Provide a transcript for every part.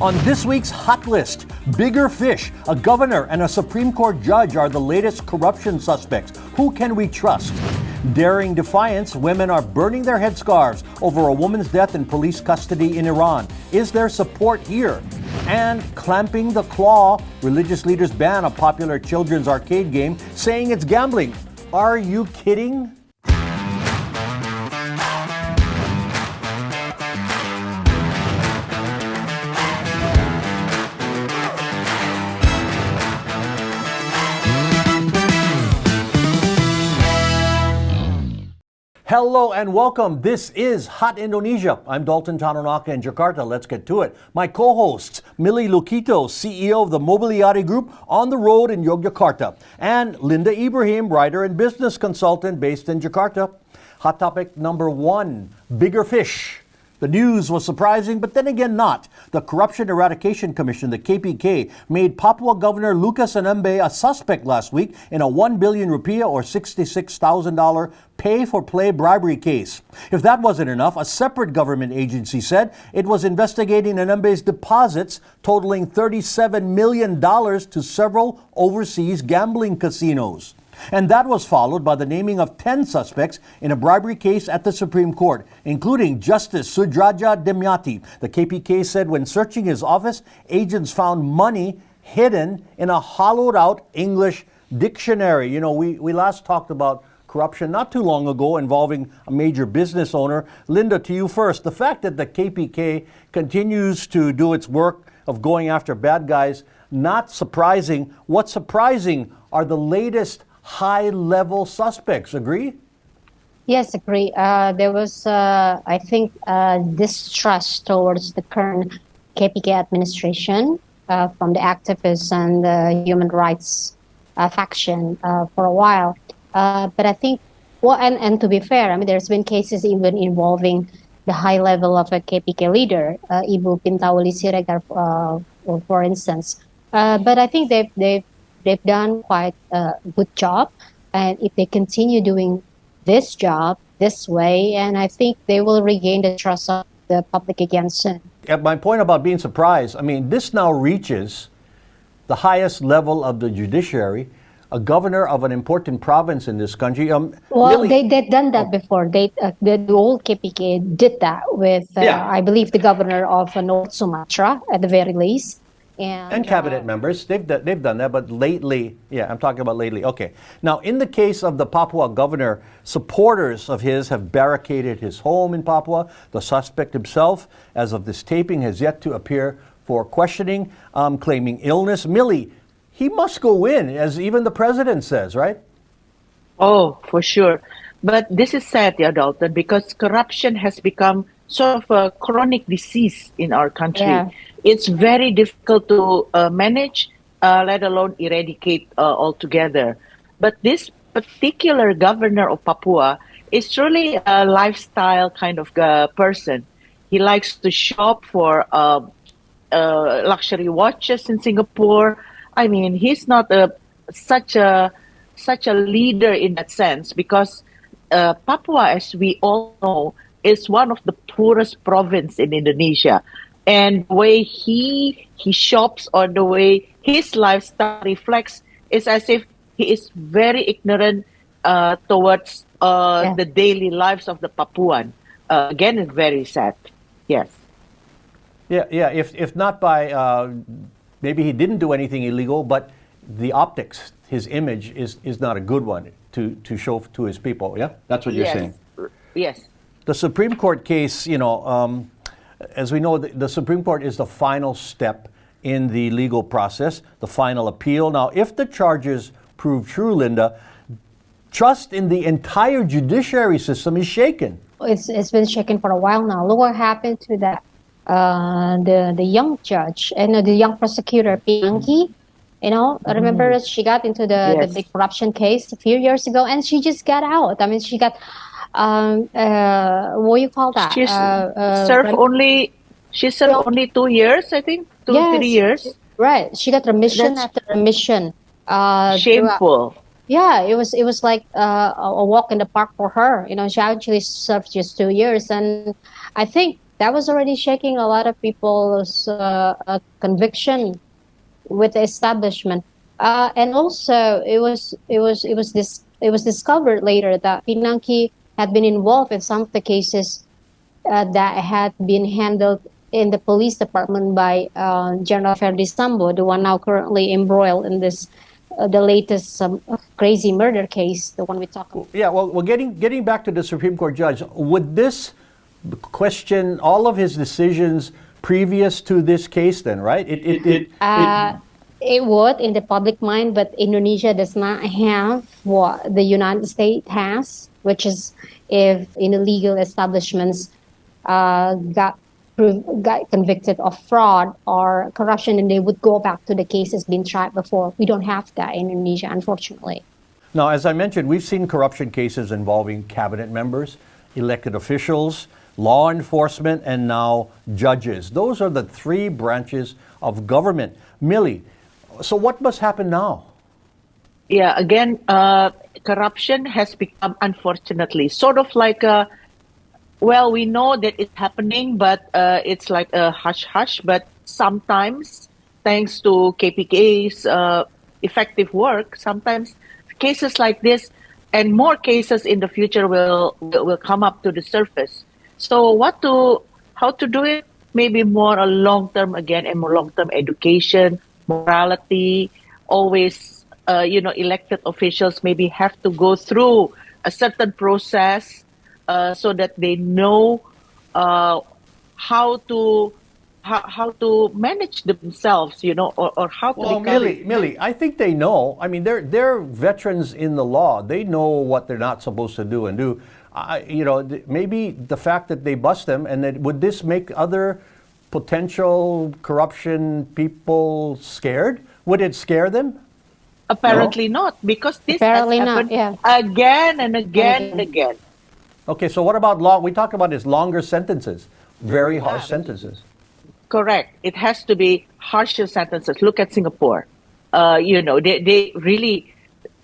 On this week's Hot List, bigger fish, a governor and a Supreme Court judge are the latest corruption suspects. Who can we trust? Daring defiance, women are burning their headscarves over a woman's death in police custody in Iran. Is there support here? And clamping the claw, religious leaders ban a popular children's arcade game, saying it's gambling. Are you kidding? Hello and welcome. This is Hot Indonesia. I'm Dalton Tanonaka in Jakarta. Let's get to it. My co-hosts, Millie Lukito, CEO of the Mobiliari Group on the road in Yogyakarta, and Linda Ibrahim, writer and business consultant based in Jakarta. Hot topic number one, bigger fish. The news was surprising, but then again not. The Corruption Eradication Commission, the KPK, made Papua Governor Lucas Enembe a suspect last week in a 1 billion rupiah or $66,000 pay-for-play bribery case. If that wasn't enough, a separate government agency said it was investigating Enembe's deposits totaling $37 million to several overseas gambling casinos. And that was followed by the naming of 10 suspects in a bribery case at the Supreme Court, including Justice Sudraja Dimyati. The KPK said when searching his office, agents found money hidden in a hollowed-out English dictionary. You know, we last talked about corruption not too long ago involving a major business owner. Linda, to you first. The fact that the KPK continues to do its work of going after bad guys, not surprising. What's surprising are the latest high-level suspects. Agree? Yes, agree. There was, I think, distrust towards the current KPK administration from the activists and the human rights faction for a while. But I think, well, and to be fair, I mean, there's been cases even involving the high level of a KPK leader, Ibu Pintauli Siregar, for instance. But I think they've done quite a good job, and if they continue doing this job this way, and I think they will regain the trust of the public again soon. At my point about being surprised, I mean, this now reaches the highest level of the judiciary, a governor of an important province in this country. Well, they've done that before. The old KPK did that with, I believe, the governor of North Sumatra at the very least. And cabinet members, they've done that, but lately, I'm talking about lately. Okay. Now, in the case of the Papua governor, supporters of his have barricaded his home in Papua. The suspect himself, as of this taping, has yet to appear for questioning, claiming illness. Millie, he must go in, as even the president says, right? Oh, for sure. But this is sad, Dalton, because corruption has become sort of a chronic disease in our country. Yeah. It's very difficult to manage, let alone eradicate altogether. But this particular governor of Papua is truly a lifestyle kind of person. He likes to shop for luxury watches in Singapore. I mean, he's not such a leader in that sense, because Papua, as we all know, is one of the poorest province in Indonesia. And the way he shops, or the way his lifestyle reflects, is as if he is very ignorant towards the daily lives of the Papuan. Again, it's very sad. Yes. Yeah. If not by maybe he didn't do anything illegal, but the optics, his image is not a good one to show to his people. Yeah, that's what you're saying. Yes. The Supreme Court case, as we know, the Supreme Court is the final step in the legal process, the final appeal. Now, if the charges prove true, Linda, trust in the entire judiciary system is shaken. It's been shaken for a while now. Look what happened to that the young judge and the young prosecutor, Pinangki. Remember she got into the big corruption case a few years ago, and she just got out. I mean, she got what do you call that? She served only 2 years, I think, 3 years. Right. She got remission after remission. Shameful. Yeah, it was like a walk in the park for her. She actually served just 2 years, and I think that was already shaking a lot of people's conviction with the establishment. And also, it was discovered later that Pinangki had been involved in some of the cases that had been handled in the police department by General Ferdi Sambo, the one now currently embroiled in this the latest crazy murder case, the one we talked about. Yeah, well, getting back to the Supreme Court judge, would this question all of his decisions previous to this case then, right? It would in the public mind, but Indonesia does not have what the United States has, which is if in illegal establishments got convicted of fraud or corruption, and they would go back to the cases being tried before. We don't have that in Indonesia, unfortunately. Now, as I mentioned, we've seen corruption cases involving cabinet members, elected officials, law enforcement, and now judges. Those are the three branches of government. Millie, so what must happen now? Yeah, again, corruption has become, unfortunately, sort of like well, we know that it's happening, but it's like a hush-hush. But sometimes, thanks to KPK's effective work, sometimes cases like this and more cases in the future will come up to the surface. So how to do it? Maybe more a long-term, again, and more long-term education, morality, always, elected officials maybe have to go through a certain process so that they know how to manage themselves, or how to. Well, Millie, I think they know. I mean, they're veterans in the law. They know what they're not supposed to do and do. Maybe the fact that they bust them, and that would this make other potential corruption people scared? Would it scare them? Apparently not, because this Apparently has not, happened yeah. again and again and again. Okay, so what about law? We talked about is longer sentences, very harsh sentences. Correct. It has to be harsher sentences. Look at Singapore. They really,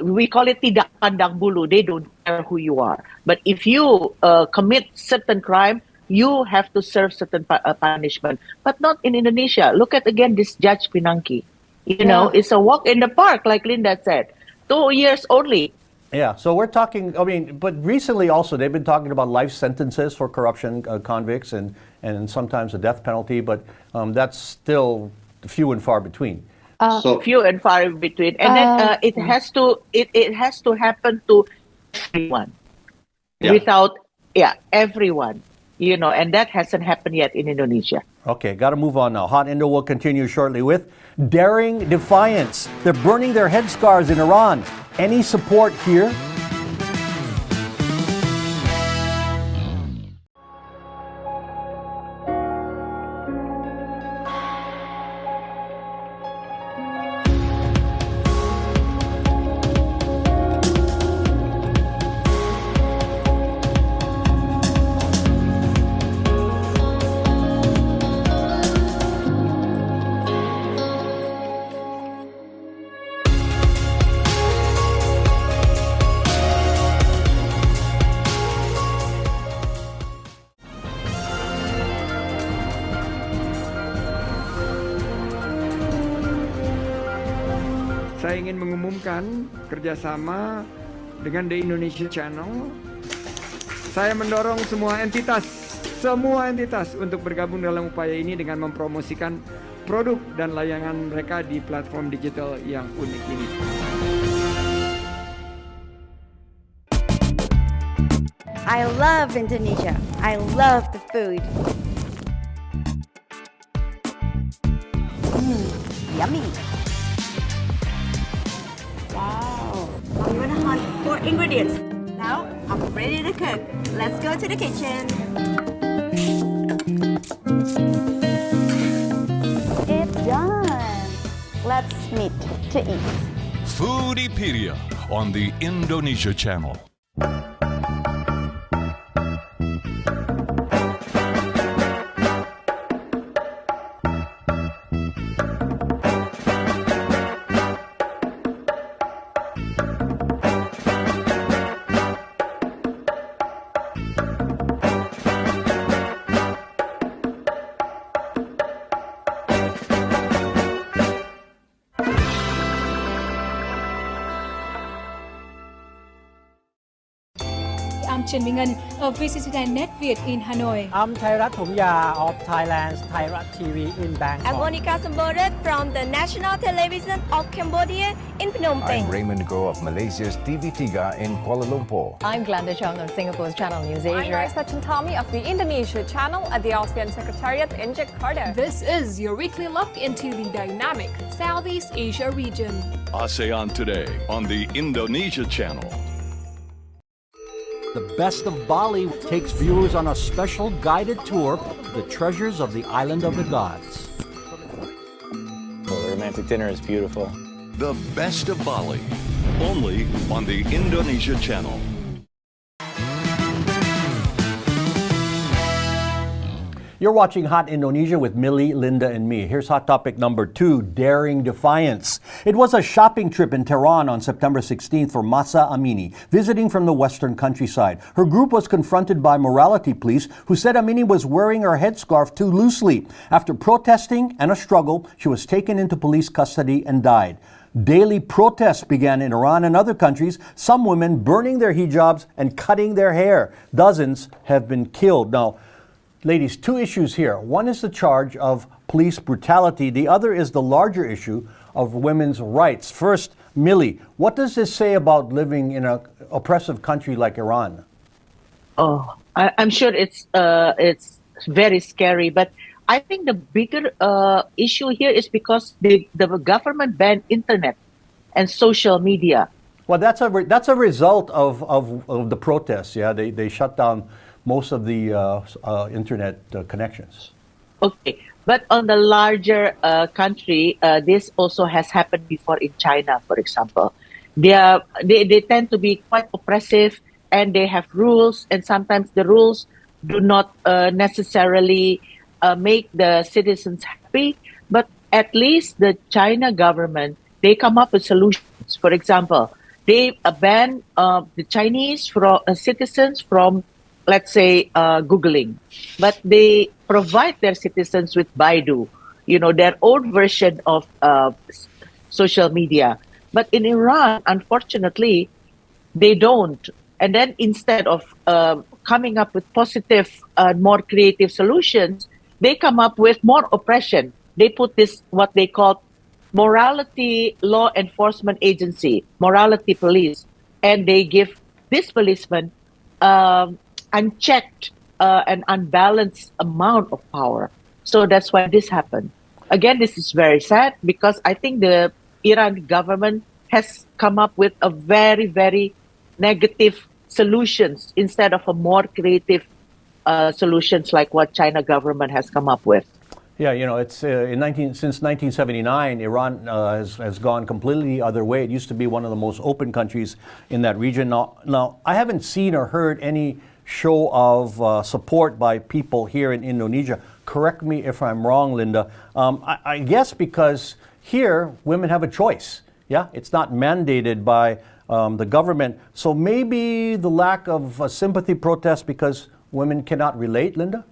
we call it tidak pandang bulu. They don't care who you are. But if you commit certain crime, you have to serve certain punishment. But not in Indonesia. Look at, again, this Judge Pinangki. It's a walk in the park, like Linda said. 2 years only. Yeah, so we're talking, but recently also they've been talking about life sentences for corruption convicts and sometimes a death penalty, but that's still few and far between. So few and far between. And then it has to happen to everyone. Yeah. Everyone. And that hasn't happened yet in Indonesia. Okay, got to move on now. Hot Indo will continue shortly with daring defiance. They're burning their headscarves in Iran. Any support here? Saya ingin mengumumkan kerjasama dengan The Indonesia Channel. Saya mendorong semua entitas untuk bergabung dalam upaya ini dengan mempromosikan produk dan layanan mereka di platform digital yang unik ini. I love Indonesia. I love the food. Yummy. Wow. I'm gonna hunt for ingredients. Now I'm ready to cook. Let's go to the kitchen. It's done. Let's meet to eat. Foodiepedia on the Indonesia Channel. Trần Minh Ngân of VCCN Net Việt in Hanoi. I'm Thairat Thumya of Thailand's Thairat TV in Bangkok. I'm Monica Sambodet from the National Television of Cambodia in Phnom Penh. I'm Raymond Go of Malaysia's TV3 in Kuala Lumpur. I'm Glenda Chong of Singapore's Channel News Asia. I'm Raisa Chantami of the Indonesia channel at the ASEAN Secretariat in Jakarta. This is your weekly look into the dynamic Southeast Asia region. ASEAN Today on the Indonesia channel. The Best of Bali takes viewers on a special guided tour of the treasures of the island of the gods. Well, the romantic dinner is beautiful. The Best of Bali, only on the Indonesia channel. You're watching Hot Indonesia with Millie, Linda, and me. Here's hot topic number 2, daring defiance. It was a shopping trip in Tehran on September 16th for Masa Amini, visiting from the western countryside. Her group was confronted by morality police who said Amini was wearing her headscarf too loosely. After protesting and a struggle, she was taken into police custody and died. Daily protests began in Iran and other countries, some women burning their hijabs and cutting their hair. Dozens have been killed. Now, ladies, 2 issues here. One is the charge of police brutality. The other is the larger issue of women's rights. First, Millie, what does this say about living in an oppressive country like Iran? Oh, I'm sure it's very scary. But I think the bigger issue here is because the government banned internet and social media. Well, that's a result of the protests. Yeah, they shut down most of the internet connections. Okay, but on the larger country, this also has happened before in China, for example. They tend to be quite oppressive, and they have rules, and sometimes the rules do not necessarily make the citizens happy, but at least the China government, they come up with solutions. For example, they ban the Chinese citizens from, let's say, Googling, but they provide their citizens with Baidu, their own version of social media. But in Iran, unfortunately, they don't. And then instead of coming up with positive, more creative solutions, they come up with more oppression. They put this, what they call morality law enforcement agency, morality police, and they give this policeman unchecked and unbalanced amount of power. So that's why this happened. Again, this is very sad because I think the Iran government has come up with a very, very negative solutions instead of a more creative solutions like what China government has come up with. Yeah, it's since 1979, Iran has gone completely the other way. It used to be one of the most open countries in that region. Now I haven't seen or heard any show of support by people here in Indonesia. Correct me if I'm wrong, Linda. I guess because here women have a choice. Yeah, it's not mandated by the government. So maybe the lack of sympathy protest because women cannot relate, Linda?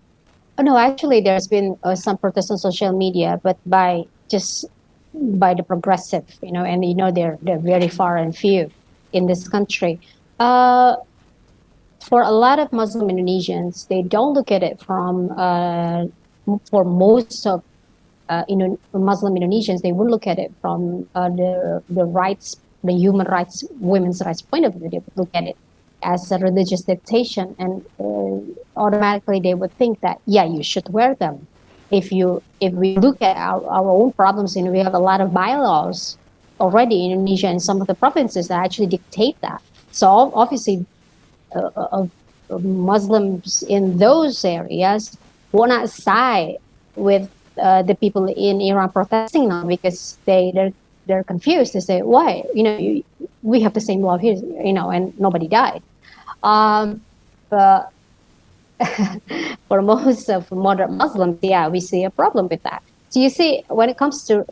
Oh, no, actually, there's been some protests on social media, but by the progressive, and they're very far and few in this country. For a lot of Muslim Indonesians, they don't look at it from, for most of Muslim Indonesians, they would look at it from the rights, the human rights, women's rights point of view. They would look at it as a religious dictation, and automatically they would think that, yeah, you should wear them. If we look at our own problems, we have a lot of bylaws already in Indonesia and some of the provinces that actually dictate that. So obviously, Muslims in those areas will not side with the people in Iran protesting now because they're confused. They say, why? We have the same law here, and nobody died. But for most of moderate Muslims, yeah, we see a problem with that. So you see, when it comes to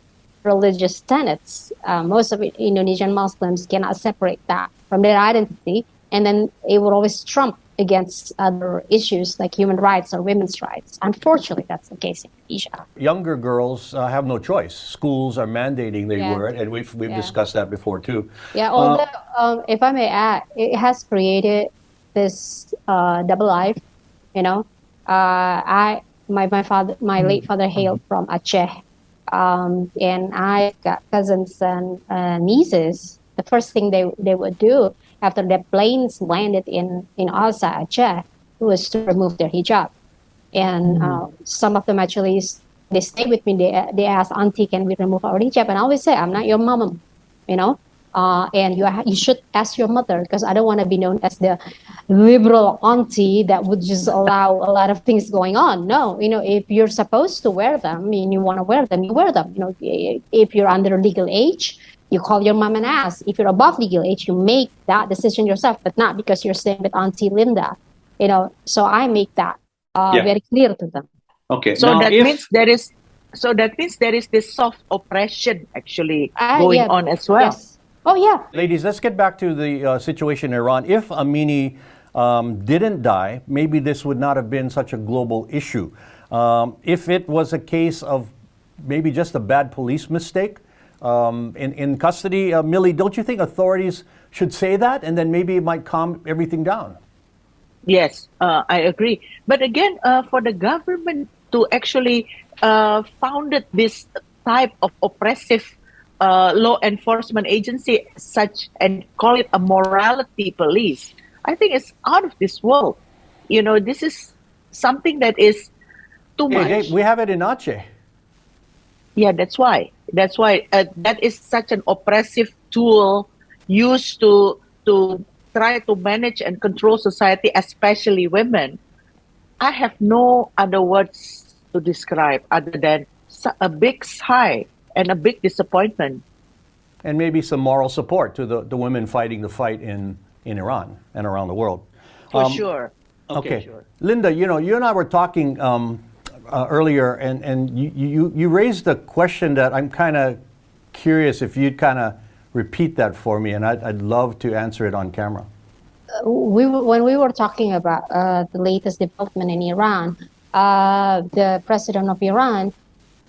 religious tenets, most of Indonesian Muslims cannot separate that from their identity, and then it will always trump against other issues like human rights or women's rights. Unfortunately, that's the case in Indonesia. Younger girls have no choice. Schools are mandating they wear it, and we've discussed that before too. Yeah, although if I may add, it has created this double life. You know, my late father hailed from Aceh, and I got cousins and nieces. The first thing they would do after the planes landed in Alsa, Aceh, was to remove their hijab. And some of them actually they stay with me. They ask, Auntie, can we remove our hijab? And I always say, I'm not your mom, you know. And you should ask your mother, because I don't want to be known as the liberal auntie that would just allow a lot of things going on. No, you know, if you're supposed to wear them and you want to wear them, you wear them. You know, if you're under legal age, you call your mom and ask. If you're above legal age, you make that decision yourself, but not because you're staying with Auntie Linda. You know, so I make that very clear to them. Okay. So now, that means there is this soft oppression actually going on as well. Yes. Oh, yeah. Ladies, let's get back to the situation in Iran. If Amini didn't die, maybe this would not have been such a global issue. If it was a case of maybe just a bad police mistake in custody, Millie, don't you think authorities should say that, and then maybe it might calm everything down? Yes, I agree. But again, for the government to actually founded this type of oppressive law enforcement agency, such and call it a morality police, I think it's out of this world. You know, this is something that is too much. We have it in Aceh. Yeah, that's why. That is such an oppressive tool used to try to manage and control society, especially women. I have no other words to describe other than a big sigh and a big disappointment. And maybe some moral support to the women fighting the fight in Iran and around the world. For sure. Okay. Sure. Linda, you know, you and I were talking earlier, and you raised a question that I'm kind of curious if you'd kind of repeat that for me, and I'd love to answer it on camera. When we were talking about the latest development in Iran, the president of Iran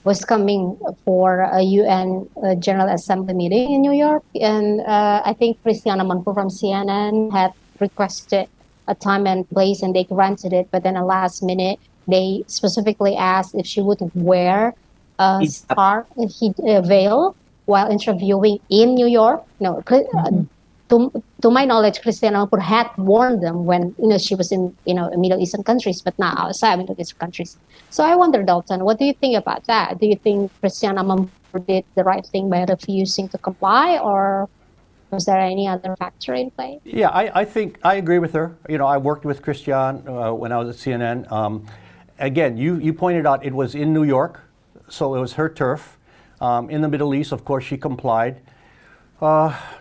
was coming for a UN General Assembly meeting in New York, and I think Christiana Manpur from CNN had requested a time and place, and they granted it. But then at last minute, they specifically asked if she would wear a veil while interviewing in New York. No, to my knowledge, Christiana Manpur had warned them when she was in Middle Eastern countries, but not outside Middle Eastern countries. So I wonder, Dalton, what do you think about that? Do you think Christiana Manpur did the right thing by refusing to comply, or was there any other factor in play? Yeah, I think I agree with her. You know, I worked with Christian when I was at CNN. Again, you pointed out it was in New York, so it was her turf. In the Middle East, of course, she complied.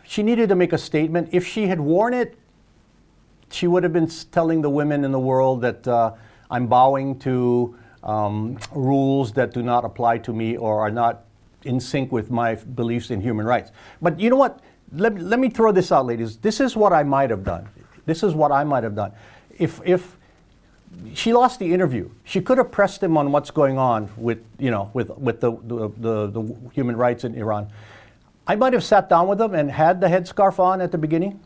She needed to make a statement. If she had worn it, she would have been telling the women in the world that I'm bowing to rules that do not apply to me or are not in sync with my beliefs in human rights. But you know what? Let me throw this out, ladies. This is what I might have done. If she lost the interview, she could have pressed him on what's going on with the human rights in Iran. I might have sat down with them and had the headscarf on at the beginning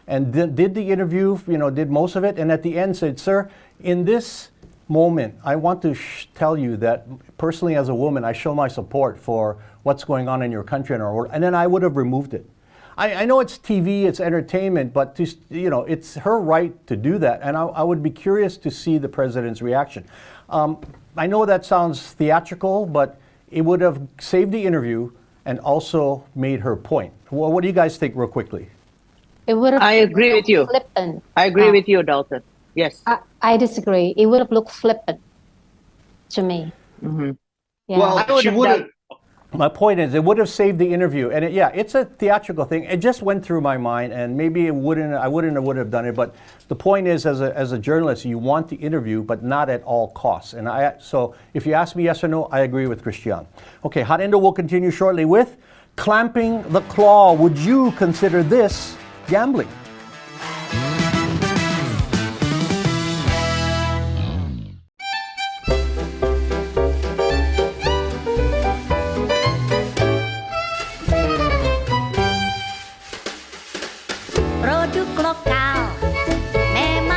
and did the interview, did most of it, and at the end said, sir, in this moment, I want to tell you that personally as a woman, I show my support for what's going on in your country and our world, and then I would have removed it. I know it's TV, it's entertainment, but it's her right to do that, and I would be curious to see the president's reaction. I know that sounds theatrical, but it would have saved the interview and also made her point. Well, what do you guys think real quickly? I agree with you. Flippant. I agree with you, Dalton. Yes. I disagree. It would have looked flippant to me. Mm-hmm. Yeah. Well, she would have. My point is, it would have saved the interview, and it's a theatrical thing. It just went through my mind, and maybe I would have done it. But the point is, as a journalist, you want the interview, but not at all costs. And so, if you ask me yes or no, I agree with Christian. Okay, Hot Indo will continue shortly with clamping the claw. Would you consider this gambling? Produk lokal memang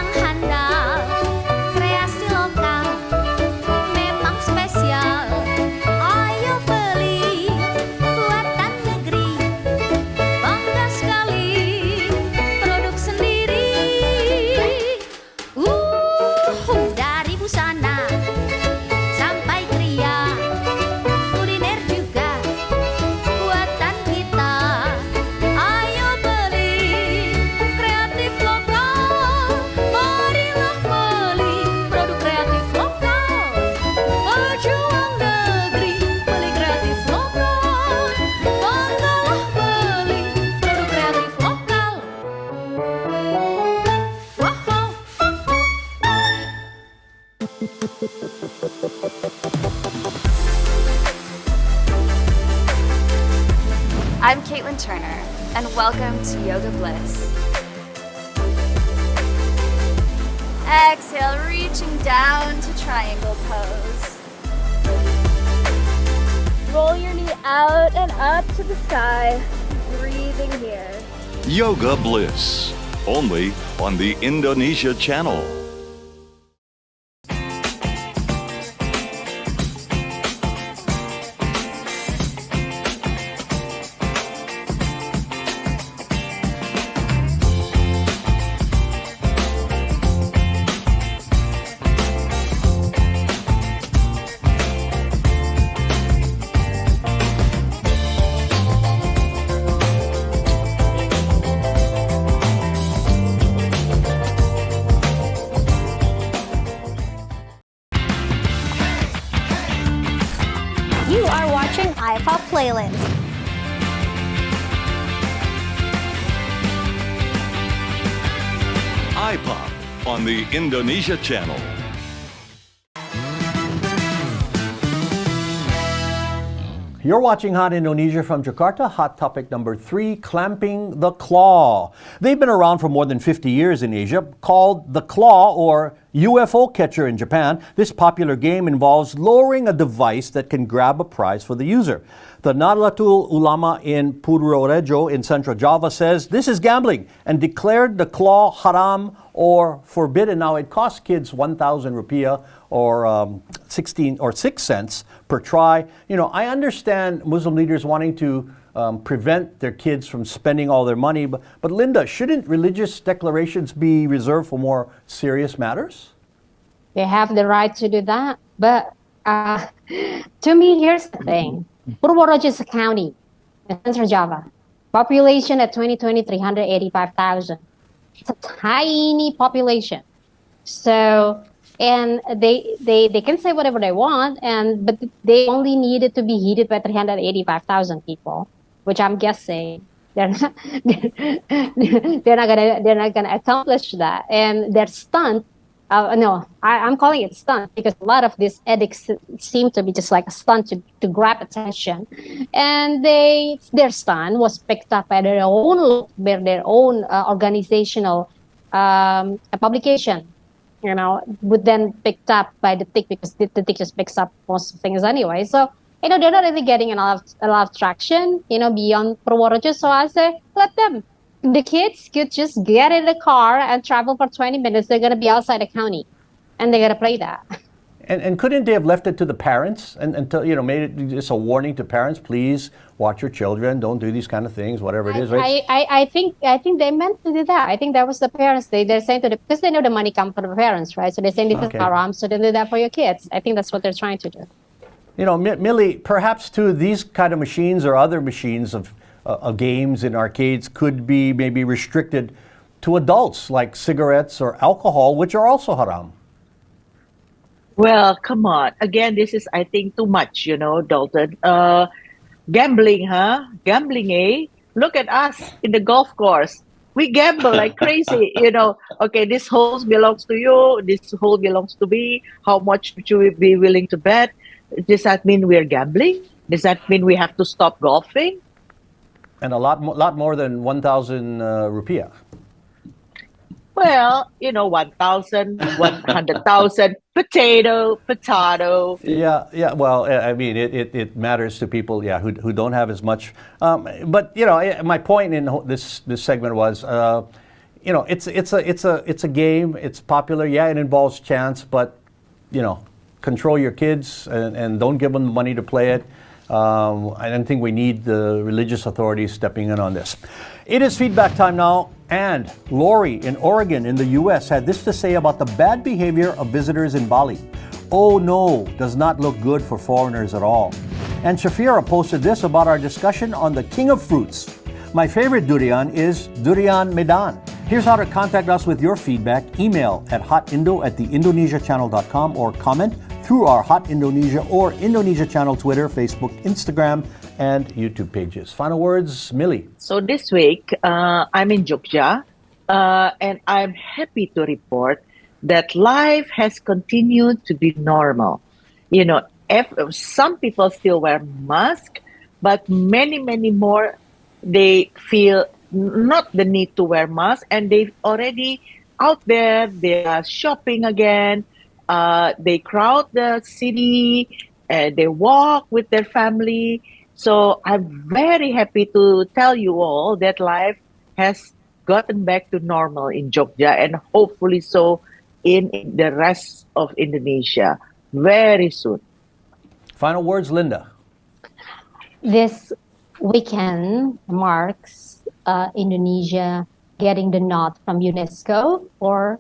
I'm Caitlin Turner, and welcome to Yoga Bliss. Exhale, reaching down to triangle pose. Roll your knee out and up to the sky, breathing here. Yoga Bliss, only on the Indonesia Channel. You are watching iPop Playlist. iPop on the Indonesia Channel. You're watching Hot Indonesia from Jakarta. Hot topic number 3, clamping the claw. They've been around for more than 50 years in Asia. Called the claw or UFO catcher in Japan, this popular game involves lowering a device that can grab a prize for the user. The Nahdlatul Ulama in Purworejo in Central Java says this is gambling and declared the claw haram or forbidden. Now it costs kids 1,000 rupiah or 16 or 6 cents per try. You know, I understand Muslim leaders wanting to prevent their kids from spending all their money, but Linda, shouldn't religious declarations be reserved for more serious matters? They have the right to do that, but to me, here's the thing. Purworejo is a county in Central Java. Population at 2020, 385,000. It's a tiny population. So, and they can say whatever they want, but they only needed to be heated by 385,000 people, which I'm guessing they're not gonna accomplish that. And their stunt. I'm calling it stunt because a lot of these edicts seem to be just like a stunt to grab attention, and their stunt was picked up by their own organizational publication. You know, would then picked up by the TIC because the TIC just picks up most things anyway. So they're not really getting a lot of traction. Beyond Purworejo. So I say let them. The kids could just get in the car and travel for 20 minutes. They're going to be outside the county, and they're going to play that. And couldn't they have left it to the parents and made it just a warning to parents? Please watch your children. Don't do these kind of things. Whatever it is, right? I think they meant to do that. I think that was the parents. They're saying because they know the money comes from the parents, right? So they're saying this is haram, so they do that for your kids. I think that's what they're trying to do. Millie, perhaps too, these kind of machines or other machines of games in arcades could be maybe restricted to adults, like cigarettes or alcohol, which are also haram. Well, come on. Again, this is, I think, too much, Dalton. Gambling, huh? Gambling, eh? Look at us in the golf course. We gamble like crazy, Okay, this hole belongs to you. This hole belongs to me. How much would you be willing to bet? Does that mean we're gambling? Does that mean we have to stop golfing? And a lot more than 1,000 rupiah. Well, 1,000, 100,000, potato. Yeah. Well, I mean, it matters to people, who don't have as much. But my point in this segment was, it's a game. It's popular. Yeah, it involves chance, but control your kids and don't give them the money to play it. I don't think we need the religious authorities stepping in on this. It is feedback time now, and Lori in Oregon in the U.S. had this to say about the bad behavior of visitors in Bali. Oh no, does not look good for foreigners at all. And Shafira posted this about our discussion on the king of fruits. My favorite durian is Durian Medan. Here's how to contact us with your feedback. Email at hotindonesiachannel.com or comment through our Hot Indonesia or Indonesia Channel Twitter, Facebook, Instagram, and YouTube pages. Final words, Millie. So this week, I'm in Jogja, and I'm happy to report that life has continued to be normal. Some people still wear masks, but many more they feel not the need to wear masks, and they already out there. They are shopping again. They crowd the city. They walk with their family. So I'm very happy to tell you all that life has gotten back to normal in Jogja, and hopefully so in the rest of Indonesia very soon. Final words, Linda. This weekend marks Indonesia getting the nod from UNESCO for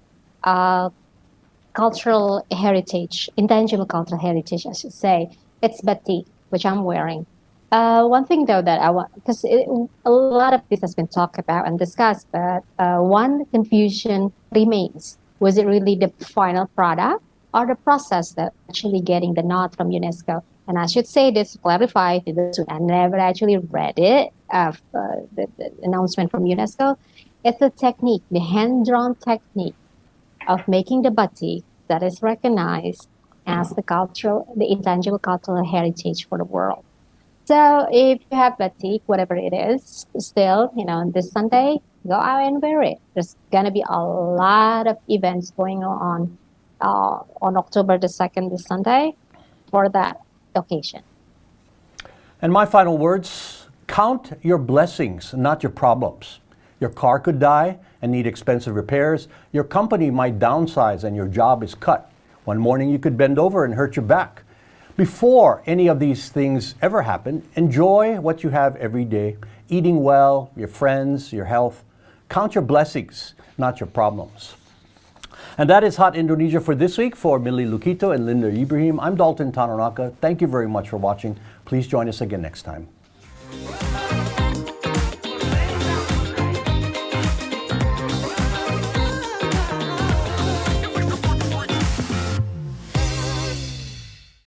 cultural heritage, intangible cultural heritage, I should say. It's batik, which I'm wearing. One thing though that I want, because a lot of this has been talked about and discussed, but one confusion remains. Was it really the final product or the process that actually getting the nod from UNESCO? And I should say this to clarify to those who I never actually read it, the announcement from UNESCO. It's a technique, the hand-drawn technique of making the batik that is recognized as the intangible cultural heritage for the world. So if you have batik, whatever it is, still, this Sunday, go out and wear it. There's gonna be a lot of events going on October the 2nd, this Sunday, for that occasion. And my final words, count your blessings, not your problems. Your car could die and need expensive repairs. Your company might downsize and your job is cut. One morning you could bend over and hurt your back. Before any of these things ever happen, enjoy what you have every day. Eating well, your friends, your health. Count your blessings, not your problems. And that is Hot Indonesia for this week. For Millie Lukito and Linda Ibrahim, I'm Dalton Tanonaka. Thank you very much for watching. Please join us again next time.